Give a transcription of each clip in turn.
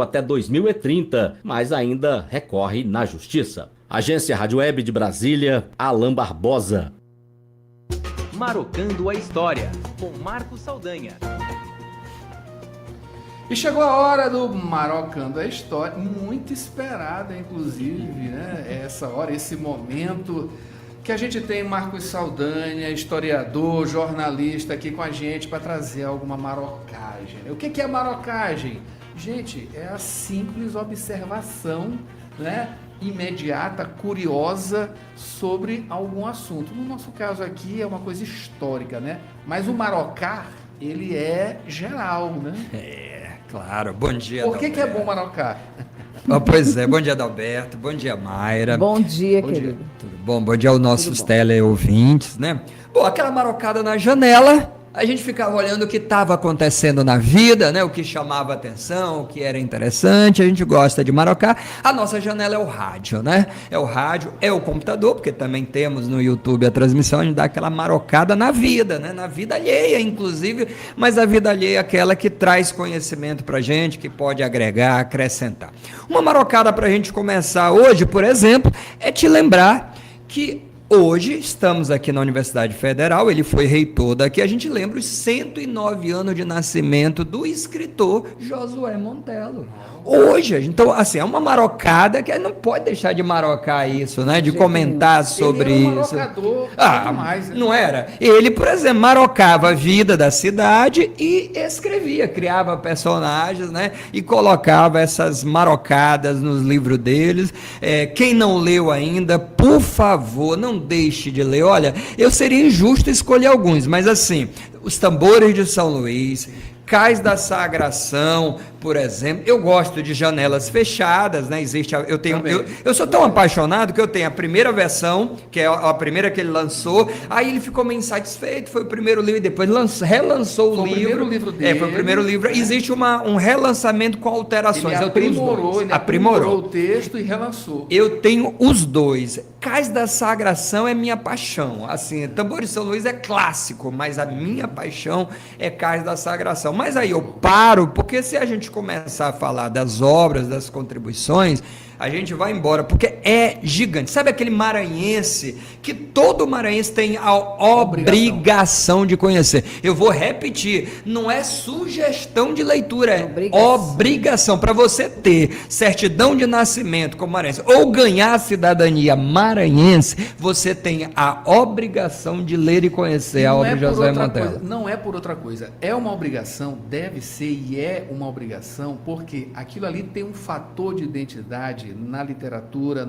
até 2030, mas ainda recorre na justiça. Agência Rádio Web de Brasília, Alain Barbosa. Marocando a História, com Marcos Saldanha. E chegou a hora do Marocando a História, muito esperada, inclusive, né? Essa hora, esse momento que a gente tem Marcos Saldanha, historiador, jornalista, aqui com a gente para trazer alguma marocagem. O que é marocagem? Gente, é a simples observação, né, imediata, curiosa sobre algum assunto. No nosso caso aqui é uma coisa histórica, né? Mas o marocar, ele é geral, né? Claro, bom dia. Por que é bom marocar? Pois é, bom dia, Adalberto, bom dia, Mayra. Bom dia, Bom querido. dia. Tudo bom? Bom dia aos nossos teleouvintes, né? Bom, aquela marocada na janela, a gente ficava olhando o que estava acontecendo na vida, né? O que chamava atenção, o que era interessante, a gente gosta de marocar. A nossa janela é o rádio, né? É o rádio, é o computador, porque também temos no YouTube a transmissão, a gente dá aquela marocada na vida, né? Na vida alheia, inclusive, mas a vida alheia é aquela que traz conhecimento pra gente, que pode agregar, acrescentar. Uma marocada pra gente começar hoje, por exemplo, é te lembrar que hoje estamos aqui na Universidade Federal, ele foi reitor daqui, a gente lembra os 109 anos de nascimento do escritor Josué Montelo. Hoje, então, assim, é uma marocada que não pode deixar de marocar isso, né? De comentar sobre Ele era um isso. marocador demais, né? Não era? Ele, por exemplo, marocava a vida da cidade e escrevia, criava personagens, né? E colocava essas marocadas nos livros deles. Quem não leu ainda, por favor, não deixe de ler. Olha, eu seria injusto escolher alguns, mas assim, Os Tambores de São Luís, Cais da Sagração, por exemplo. Eu gosto de Janelas Fechadas, né? Eu sou tão apaixonado que eu tenho a primeira versão, que é a primeira que ele lançou, aí ele ficou meio insatisfeito, foi o primeiro livro, e depois relançou o livro. Foi o primeiro livro dele. Foi o primeiro livro. Existe um relançamento com alterações. Ele aprimorou o texto e relançou. Eu tenho os dois. Cais da Sagração é minha paixão. Assim, Tambores de São Luís é clássico, mas a minha paixão é Cais da Sagração. Mas aí eu paro, porque se a gente começar a falar das obras, das contribuições, a gente vai embora, porque é gigante. Sabe aquele maranhense, que todo maranhense tem a obrigação de conhecer? Eu vou repetir, não é sugestão de leitura, é obrigação. Para você ter certidão de nascimento como maranhense, ou ganhar a cidadania maranhense, você tem a obrigação de ler e conhecer a obra de Josué Montelo. Não é por outra coisa, é uma obrigação, deve ser e é uma obrigação, porque aquilo ali tem um fator de identidade na literatura,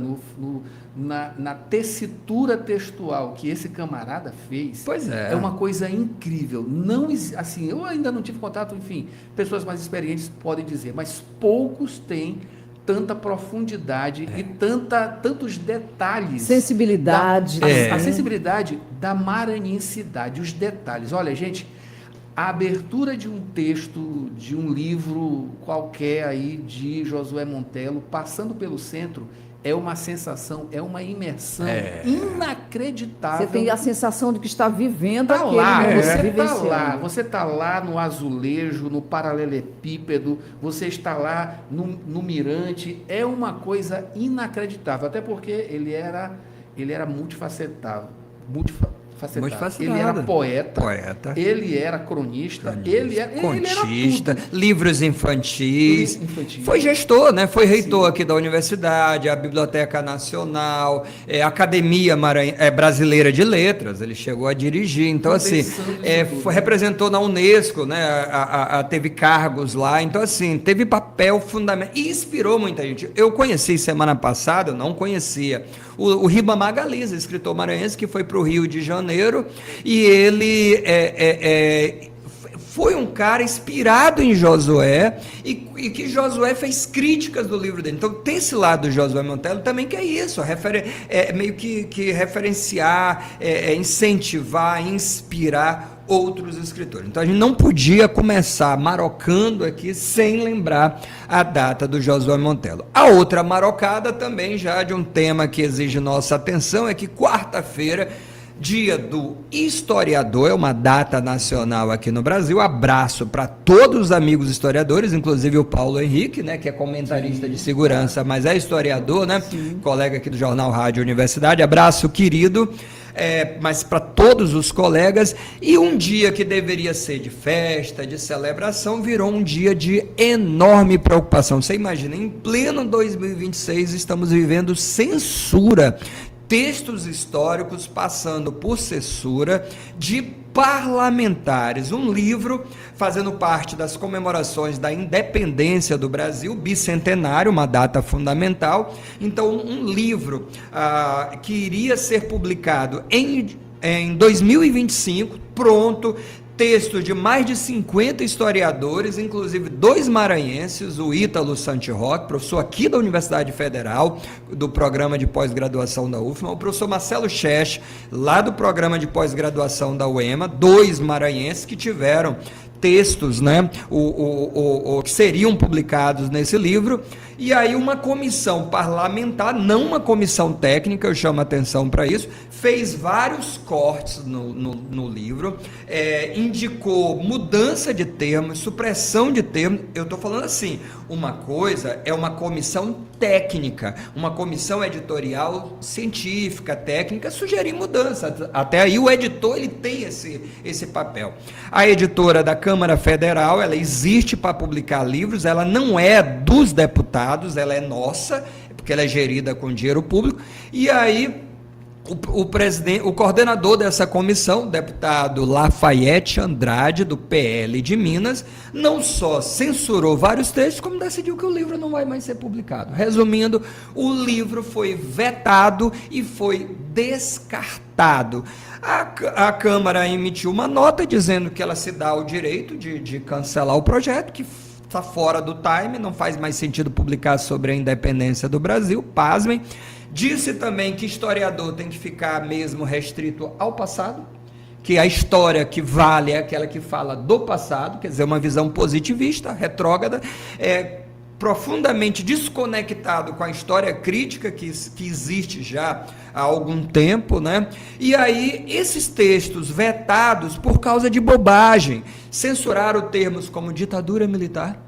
na tessitura textual que esse camarada fez. Pois é. É uma coisa incrível. Não, assim, eu ainda não tive contato, enfim, pessoas mais experientes podem dizer, mas poucos têm tanta profundidade e tantos detalhes. Sensibilidade. A sensibilidade da maranhensidade, os detalhes. Olha, gente, a abertura de um texto, de um livro qualquer aí de Josué Montelo, passando pelo centro, é uma sensação, é uma imersão inacreditável. Você tem a sensação de que está vivendo Tá aquele lá, momento, você tá vivenciando. lá, você está lá no azulejo, no paralelepípedo, você está lá no mirante, é uma coisa inacreditável, até porque ele era multifacetado, ele era poeta, ele era cronista, ele era contista, tudo. livros infantis, foi gestor, né? Foi reitor aqui da universidade, a Biblioteca Nacional, a Academia Brasileira de Letras, ele chegou a dirigir, então assim, representou na Unesco, né? Teve cargos lá, então assim, teve papel fundamental e inspirou muita gente. Eu conheci semana passada, eu não conhecia, o Ribamar Galiza, escritor maranhense, que foi para o Rio de Janeiro, e ele foi um cara inspirado em Josué, e que Josué fez críticas do livro dele. Então tem esse lado do Josué Montelo também, que é isso, meio que referenciar, incentivar, inspirar outros escritores. Então a gente não podia começar marocando aqui sem lembrar a data do Josué Montelo. A outra marocada também, já de um tema que exige nossa atenção, é que quarta-feira Dia do Historiador, é uma data nacional aqui no Brasil. Abraço para todos os amigos historiadores, inclusive o Paulo Henrique, né, que é comentarista de segurança, mas é historiador, né? Colega aqui do Jornal Rádio Universidade. Abraço, querido. Mas para todos os colegas, e um dia que deveria ser de festa, de celebração, virou um dia de enorme preocupação. Você imagina, em pleno 2026 estamos vivendo censura, textos históricos passando por censura de parlamentares, um livro fazendo parte das comemorações da independência do Brasil, bicentenário, uma data fundamental. Então, um livro que iria ser publicado em 2025, pronto, texto de mais de 50 historiadores, inclusive 2 maranhenses, o Ítalo Santiroque, professor aqui da Universidade Federal, do programa de pós-graduação da UFMA, o professor Marcelo Chech, lá do programa de pós-graduação da UEMA, 2 maranhenses que tiveram textos, né, que seriam publicados nesse livro, e aí uma comissão parlamentar, não uma comissão técnica, eu chamo a atenção para isso, fez vários cortes no livro, indicou mudança de termos, supressão de termos. Eu estou falando assim, uma coisa é uma comissão técnica, uma comissão editorial científica, técnica, sugerir mudança. Até aí o editor ele tem esse papel. A editora da Câmara Federal, ela existe para publicar livros, ela não é dos deputados, ela é nossa, porque ela é gerida com dinheiro público, e aí o coordenador dessa comissão, o deputado Lafayette Andrade, do PL de Minas, não só censurou vários textos, como decidiu que o livro não vai mais ser publicado. Resumindo, o livro foi vetado e foi descartado. A Câmara emitiu uma nota dizendo que ela se dá o direito de cancelar o projeto, que está fora do time, não faz mais sentido publicar sobre a independência do Brasil, pasmem. Disse também que historiador tem que ficar mesmo restrito ao passado, que a história que vale é aquela que fala do passado, quer dizer, uma visão positivista, retrógrada, profundamente desconectado com a história crítica que existe já há algum tempo, né? E aí, esses textos vetados por causa de bobagem, censuraram termos como ditadura militar,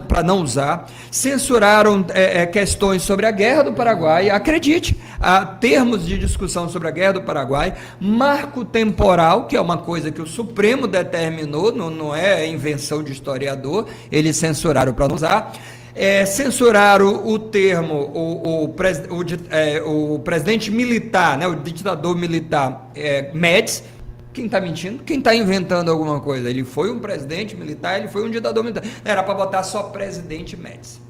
para não usar, censuraram questões sobre a Guerra do Paraguai, acredite, há termos de discussão sobre a Guerra do Paraguai, marco temporal, que é uma coisa que o Supremo determinou, não é invenção de historiador, eles censuraram para não usar, censuraram o termo, o presidente militar, né, o ditador militar Médici. Quem está mentindo? Quem está inventando alguma coisa? Ele foi um presidente militar, ele foi um ditador militar. Não era para botar só presidente Médici.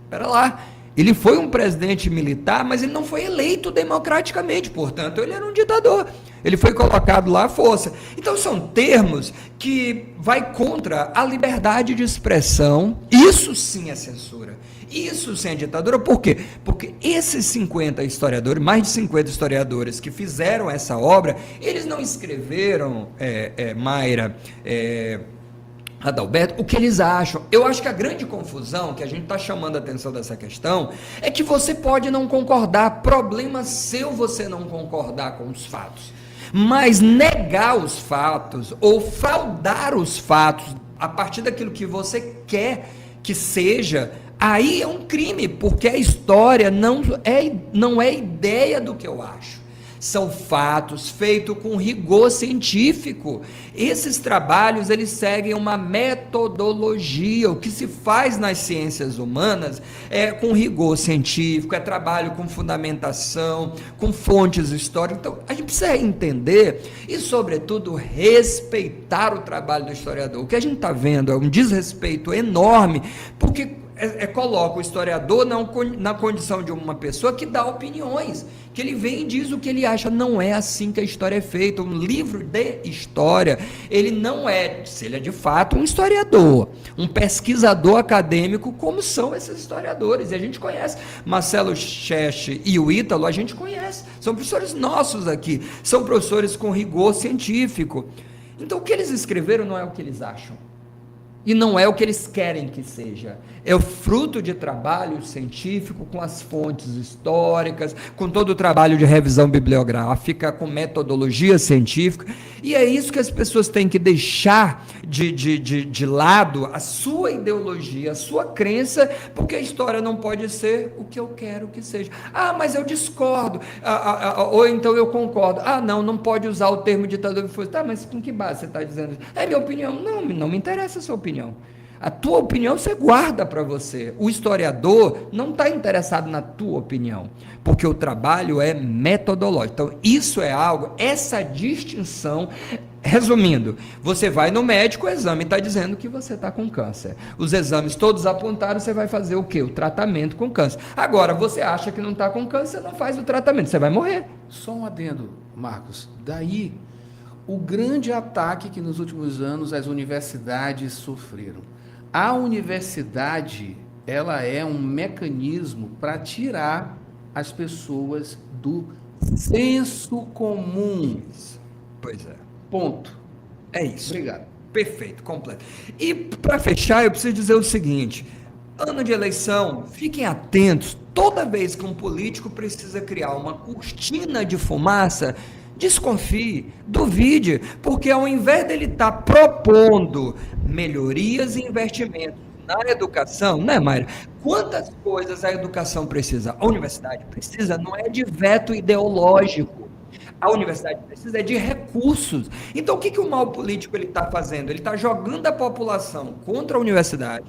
Espera lá. Ele foi um presidente militar, mas ele não foi eleito democraticamente, portanto, ele era um ditador. Ele foi colocado lá à força. Então, são termos que vai contra a liberdade de expressão. Isso sim é censura. Isso sim é ditadura. Por quê? Porque esses 50 historiadores, mais de 50 historiadores que fizeram essa obra, eles não escreveram, Mayra, Adalberto, o que eles acham. Eu acho que a grande confusão, que a gente está chamando a atenção dessa questão, é que você pode não concordar, problema seu você não concordar com os fatos, mas negar os fatos, ou fraudar os fatos, a partir daquilo que você quer que seja, aí é um crime, porque a história não é ideia do que eu acho. São fatos feitos com rigor científico. Esses trabalhos, eles seguem uma metodologia. O que se faz nas ciências humanas é com rigor científico, é trabalho com fundamentação, com fontes históricas. Então, a gente precisa entender e, sobretudo, respeitar o trabalho do historiador. O que a gente está vendo é um desrespeito enorme, porque coloca o historiador na condição de uma pessoa que dá opiniões, que ele vem e diz o que ele acha. Não é assim que a história é feita. Um livro de história, ele não é, se ele é de fato um historiador, um pesquisador acadêmico, como são esses historiadores, e a gente conhece, Marcelo Chech e o Ítalo, a gente conhece, são professores nossos aqui, são professores com rigor científico. Então, o que eles escreveram não é o que eles acham. E não é o que eles querem que seja. É o fruto de trabalho científico, com as fontes históricas, com todo o trabalho de revisão bibliográfica, com metodologia científica. E é isso que as pessoas têm que deixar de lado, a sua ideologia, a sua crença, porque a história não pode ser o que eu quero que seja. Ah, mas eu discordo. Ou então eu concordo. Ah, não pode usar o termo ditador. Tá, mas com que base você está dizendo isso? É minha opinião. Não me interessa a sua opinião. A tua opinião você guarda para você. O historiador não está interessado na tua opinião, porque o trabalho é metodológico. Então, isso é algo, essa distinção. Resumindo, você vai no médico, o exame está dizendo que você está com câncer. Os exames todos apontaram, você vai fazer o quê? O tratamento com câncer. Agora, você acha que não está com câncer, não faz o tratamento, você vai morrer. Só um adendo, Marcos. Daí, o grande ataque que nos últimos anos as universidades sofreram. A universidade, ela é um mecanismo para tirar as pessoas do senso comum. Pois é. Ponto. É isso. Obrigado. Perfeito, completo. E para fechar, eu preciso dizer o seguinte: ano de eleição, fiquem atentos. Toda vez que um político precisa criar uma cortina de fumaça, desconfie, duvide, porque ao invés dele estar propondo melhorias e investimentos na educação, né, Mayra? Quantas coisas a educação precisa? A universidade precisa, não é de veto ideológico. A universidade precisa de recursos. Então, o que o mal político ele está fazendo? Ele está jogando a população contra a universidade,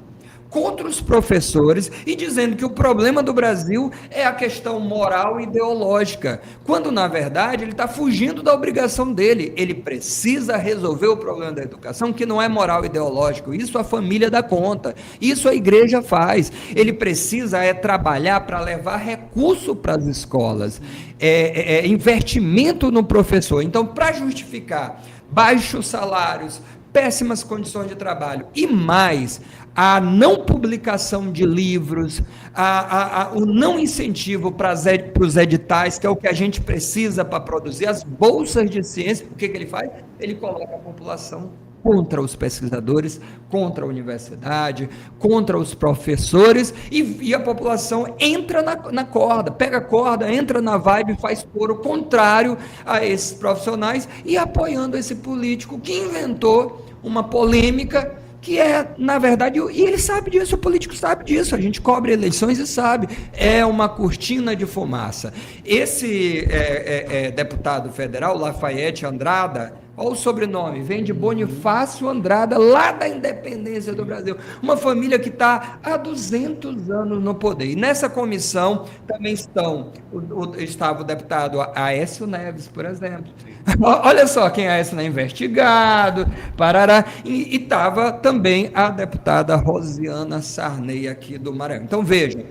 contra os professores e dizendo que o problema do Brasil é a questão moral e ideológica, quando na verdade ele está fugindo da obrigação dele. Ele precisa resolver o problema da educação, que não é moral e ideológico. Isso a família dá conta, isso a igreja faz. Ele precisa trabalhar para levar recurso para as escolas, investimento no professor. Então, para justificar baixos salários, péssimas condições de trabalho e mais a não publicação de livros, o não incentivo para os editais, que é o que a gente precisa para produzir, as bolsas de ciência, o que ele faz? Ele coloca a população contra os pesquisadores, contra a universidade, contra os professores, e a população entra na corda, pega a corda, entra na vibe, faz coro contrário a esses profissionais e apoiando esse político que inventou uma polêmica que na verdade, e ele sabe disso, o político sabe disso, a gente cobre eleições e sabe, é uma cortina de fumaça. Esse deputado federal, Lafayette Andrada, olha o sobrenome, vem de Bonifácio Andrada, lá da independência do Brasil, uma família que está há 200 anos no poder, e nessa comissão também estava o deputado Aécio Neves, por exemplo, olha só quem é Aécio Neves, investigado, parará, e estava também a deputada Rosiana Sarney aqui do Maranhão. Então vejam,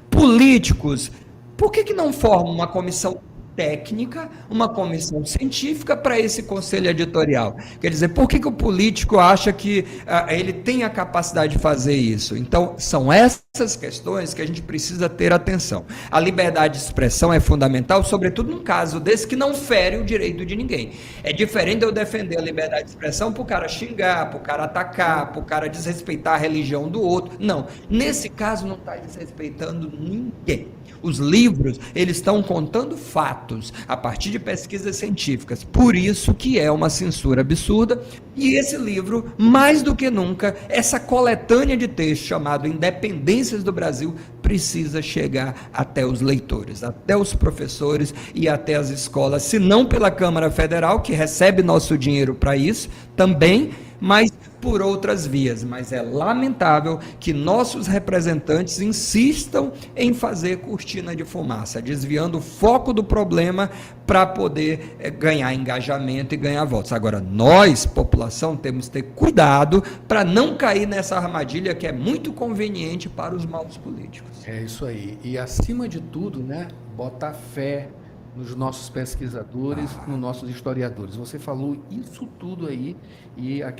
políticos, por que não formam uma comissão técnica, uma comissão científica para esse conselho editorial? Quer dizer, por que o político acha que ele tem a capacidade de fazer isso? Então, são essas questões que a gente precisa ter atenção. A liberdade de expressão é fundamental, sobretudo num caso desse que não fere o direito de ninguém. É diferente de eu defender a liberdade de expressão para o cara xingar, para o cara atacar, para o cara desrespeitar a religião do outro. Não, nesse caso não está desrespeitando ninguém. Os livros, eles estão contando fatos a partir de pesquisas científicas, por isso que é uma censura absurda, e esse livro, mais do que nunca, essa coletânea de textos chamado Independências do Brasil, precisa chegar até os leitores, até os professores e até as escolas, se não pela Câmara Federal, que recebe nosso dinheiro para isso, também, mas por outras vias, mas é lamentável que nossos representantes insistam em fazer cortina de fumaça, desviando o foco do problema para poder ganhar engajamento e ganhar votos. Agora, nós, população, temos que ter cuidado para não cair nessa armadilha que é muito conveniente para os maus políticos. É isso aí. E acima de tudo, né, botar fé nos nossos pesquisadores, nos nossos historiadores. Você falou isso tudo aí e a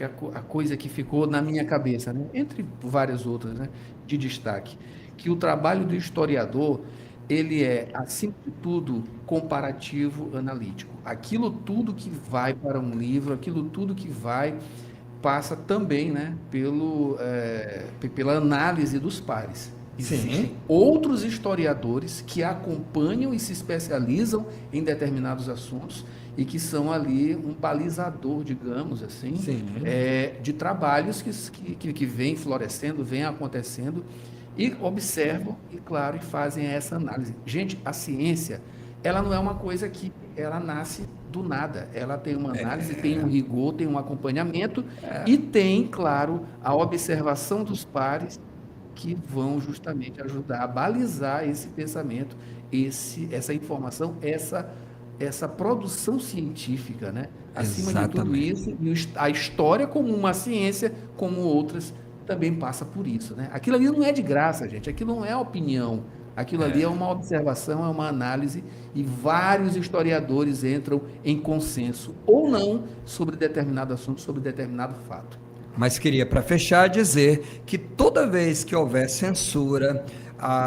coisa que ficou na minha cabeça, né? Entre várias outras, né, de destaque, que o trabalho do historiador, ele é, acima de tudo, comparativo analítico. Aquilo tudo que vai para um livro, aquilo tudo que vai passa também, né, pela análise dos pares. Existem outros historiadores que acompanham e se especializam em determinados assuntos e que são ali um balizador, digamos assim, de trabalhos que vêm florescendo, vêm acontecendo e observam e, claro, e fazem essa análise. Gente, a ciência, ela não é uma coisa que ela nasce do nada. Ela tem uma análise, tem um rigor, tem um acompanhamento e tem, claro, a observação dos pares que vão justamente ajudar a balizar esse pensamento, essa informação, essa produção científica, né? Acima de tudo isso, a história como uma ciência, como outras, também passa por isso, né? Aquilo ali não é de graça, gente. Aquilo não é opinião. Aquilo ali é uma observação, é uma análise e vários historiadores entram em consenso ou não sobre determinado assunto, sobre determinado fato. Mas queria, para fechar, dizer que toda vez que houver censura,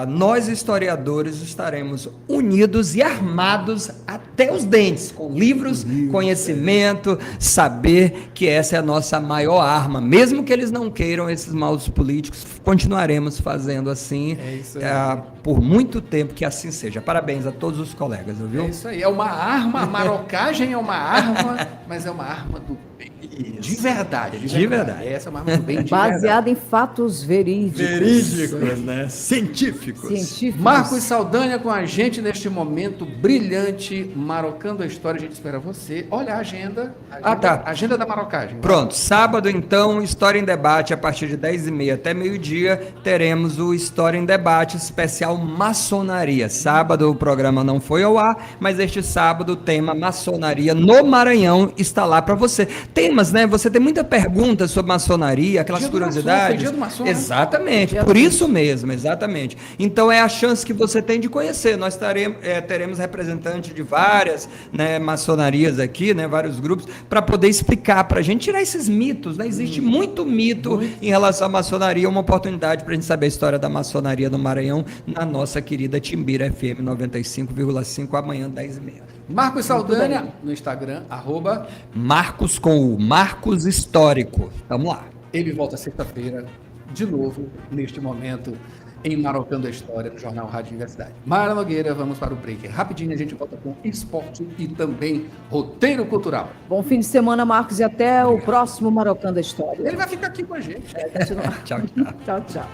nós historiadores estaremos unidos e armados até os dentes, com livros, conhecimento, saber que essa é a nossa maior arma. Mesmo que eles não queiram, esses maus políticos, continuaremos fazendo assim por muito tempo, que assim seja. Parabéns a todos os colegas, viu? É isso aí, é uma arma, a marocagem é uma arma, mas é uma arma do bem. De verdade. Essa é uma arma do bem de Baseada em fatos verídicos. Né? Científicos. Marcos Saldanha com a gente neste momento brilhante, marocando a história. A gente espera você. Olha a agenda. Agenda da marocagem. Pronto, sábado então, História em Debate, a partir de 10h30 até meio-dia, teremos o História em Debate especial Maçonaria. Sábado o programa não foi ao ar, mas este sábado o tema Maçonaria no Maranhão está lá para você. Temas, né? Você tem muita pergunta sobre maçonaria, aquelas curiosidades. Dia do maçom, exatamente, por isso mesmo, exatamente. Então é a chance que você tem de conhecer. Nós teremos representantes de várias, né, maçonarias aqui, né, vários grupos, para poder explicar para a gente, tirar esses mitos, né? Existe muito mito em relação à maçonaria, uma oportunidade para a gente saber a história da maçonaria no Maranhão, na nossa querida Timbira FM 95,5, amanhã 10h30. Marcos Saldanha no Instagram, Marcos com o Marcos Histórico. Vamos lá. Ele volta sexta-feira, de novo, neste momento, em Marocando a História, no Jornal Rádio Universidade. Mara Nogueira, vamos para o break. Rapidinho a gente volta com esporte e também roteiro cultural. Bom fim de semana, Marcos, e até o próximo Marocando a História. Ele vai ficar aqui com a gente. Tchau. Tchau, tchau.